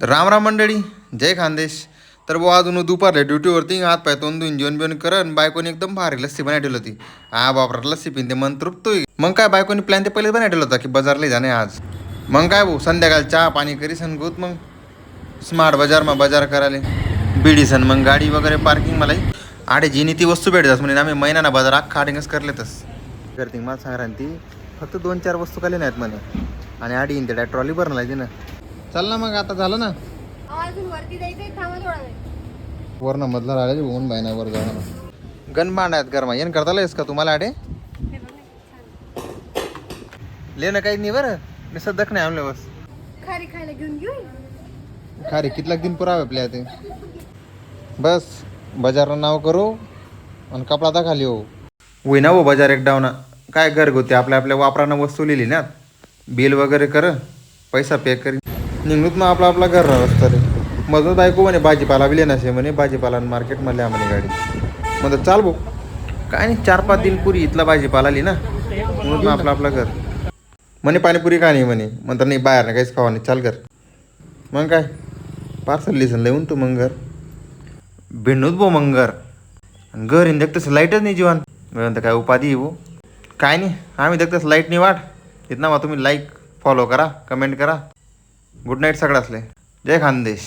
राम राम मंडळी, जय खानदेश. तर बुवा अजून दुपारला ड्युटीवरती हात पाय तोंडून जेवण बिवण करण बायकोनी एकदम भारी लस्सी बनाय ठेवली होती. हा बापरा लस्सी पिंते मन तृप्त होई. मग काय बायकोनी प्लॅन ते पहिले बनाय ठेवला होता की बाजारला जाणे आज. मग काय भाऊ संध्याकाळ चहा पाणी करी सन गोत मग स्मार्ट बाजार मग बाजार करायला बिडी सन मग गाडी वगैरे पार्किंग मला आडे जिनी ती वस्तू भेटतात म्हणजे आम्ही महिन्याना बाजार अख्खा आडिंगच करलेतच करते मला सांगा ती फक्त 2-4 वस्तू काले नाहीत म्हणे आणि आडी इंते डाय ट्रॉली भरणार आहे ना. चल ना मग आता झालं ना अजून वरती जायचंय, थांबा थोडा वेळ. वरनं मधला राहिले होऊन बायना वर जाणार गण आहेत गरमा येण करता येस का तुम्हाला आडे हे बघ ना, छान. लेणं काही नाही बरं मी सध्या नाही आणलं बस खारी खायला घेऊन घेऊ. खारी कितला दिन पुरावे आपल्या ते बस बाजारला नाव करू आणि कपडा आता खाली हो होई ना हो बाजार एक डावना काय घरगुती आपल्या आपल्या वापरानं वस्तू लिहिली ना बिल वगैरे कर पैसा पे करी निघूत मग आपला आपला घर राहत रे मधूनच ऐकू म्हणे भाजीपाला बी नसे म्हणे भाजीपाला मार्केटमध्ये म्हणे गाडी म्हणतो चाल भाऊ काय नाही 4-5 दिन पुरी इथला भाजीपाला आली ना म्हणून मग आपलं आपलं घर म्हणे पाणीपुरी का नाही म्हणे म्हणतात नाही बाहेर ना काहीच खावा नाही चाल घर मग काय पार्सल लिसन लिहून तू मग घर भिंडूच बो मग घर आणि घर येईन तसं लाईटच नाही जीवन म्हणतं काय उपाधी येऊ काय नाही आम्ही तसं लाईट नाही वाट इथं ना तुम्ही लाईक फॉलो करा कमेंट करा गुड नाईट सगळ्यासले जय खानदेश.